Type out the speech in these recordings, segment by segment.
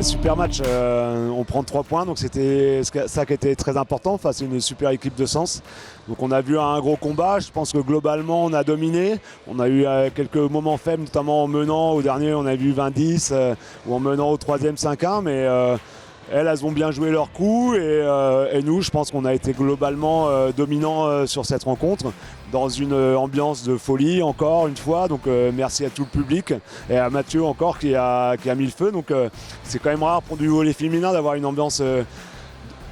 Super match, on prend 3 points, donc c'était ça qui était très important face à une super équipe de Sens. Donc on a vu un gros combat, je pense que globalement on a dominé. On a eu quelques moments faibles, notamment en menant au dernier, on a vu 20-10, ou en menant au troisième 5-1, mais elles ont bien joué leur coup et nous, je pense qu'on a été globalement dominants sur cette rencontre dans une ambiance de folie encore une fois. Donc merci à tout le public et à Mathieu encore qui a mis le feu. Donc c'est quand même rare pour du volley féminin d'avoir une ambiance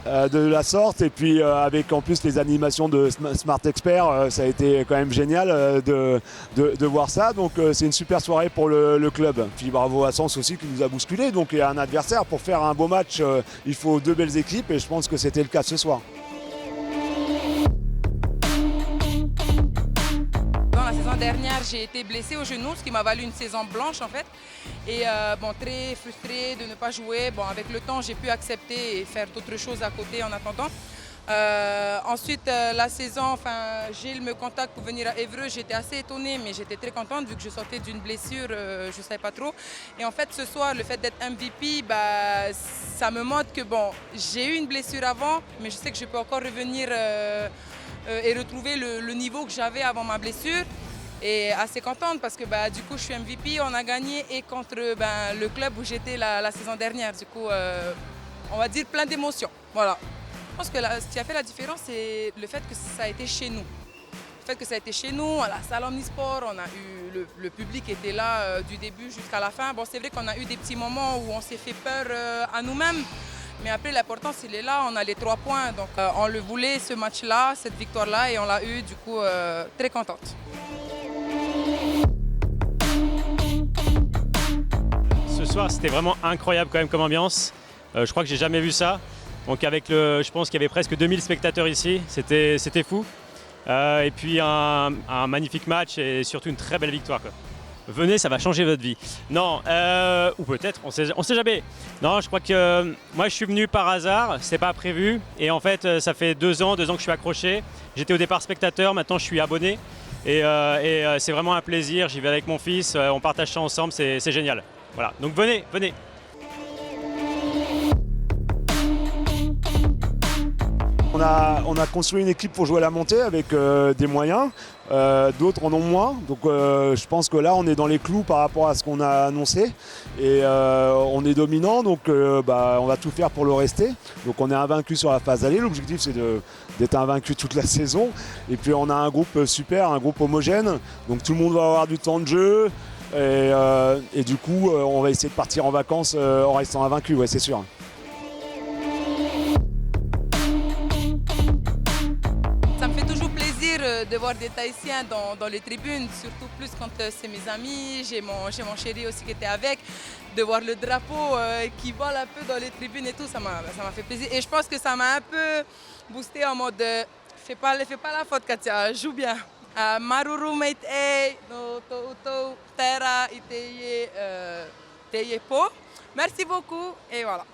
de la sorte et puis avec en plus les animations de Smart Expert, ça a été quand même génial de voir ça. Donc c'est une super soirée pour le club. Puis bravo à Sens aussi qui nous a bousculé. Donc il y a un adversaire pour faire un beau match, il faut 2 belles équipes et je pense que c'était le cas ce soir. La saison dernière, j'ai été blessée au genou, ce qui m'a valu une saison blanche en fait. Et bon, très frustrée de ne pas jouer. Bon, avec le temps, j'ai pu accepter et faire d'autres choses à côté en attendant. Ensuite, la saison, Gilles me contacte pour venir à Évreux. J'étais assez étonnée, mais j'étais très contente vu que je sortais d'une blessure, je ne savais pas trop. Et en fait, ce soir, le fait d'être MVP, ça me montre que bon, j'ai eu une blessure avant, mais je sais que je peux encore revenir et retrouver le niveau que j'avais avant ma blessure. Et assez contente parce que du coup je suis MVP, on a gagné et contre le club où j'étais la saison dernière. Du coup, on va dire plein d'émotions. Voilà. Je pense que ce qui a fait la différence, c'est le fait que ça a été chez nous. Le fait que ça a été chez nous, à la salle Omnisport, on a eu le public était là du début jusqu'à la fin. Bon, c'est vrai qu'on a eu des petits moments où on s'est fait peur à nous-mêmes. Mais après, l'importance, il est là, on a les 3 points. Donc, on le voulait, ce match-là, cette victoire-là, et on l'a eu, du coup, très contente. Ce soir, c'était vraiment incroyable quand même comme ambiance. Je crois que j'ai jamais vu ça. Donc je pense qu'il y avait presque 2000 spectateurs ici. C'était fou. Et puis un magnifique match et surtout une très belle victoire, quoi. Venez, ça va changer votre vie. Non, ou peut-être, on sait jamais. Non, je crois que moi je suis venu par hasard, c'est pas prévu. Et en fait, ça fait 2 ans que je suis accroché. J'étais au départ spectateur, maintenant je suis abonné. Et c'est vraiment un plaisir, j'y vais avec mon fils, on partage ça ensemble, c'est génial. Voilà, donc venez. On a construit une équipe pour jouer à la montée avec des moyens, d'autres en ont moins. Donc je pense que là on est dans les clous par rapport à ce qu'on a annoncé et on est dominant, donc on va tout faire pour le rester. Donc on est invaincu sur la phase aller, l'objectif c'est d'être invaincu toute la saison. Et puis on a un groupe super, un groupe homogène, donc tout le monde va avoir du temps de jeu et du coup on va essayer de partir en vacances en restant invaincu, ouais, c'est sûr. Ça me fait toujours plaisir de voir des Tahitiens dans les tribunes, surtout plus quand c'est mes amis, j'ai mon chéri aussi qui était avec, de voir le drapeau qui vole un peu dans les tribunes et tout, ça m'a fait plaisir. Et je pense que ça m'a un peu boosté en mode fais pas la faute Katia, joue bien. Maruru mate e no toutou terra iteye po. Merci beaucoup et voilà.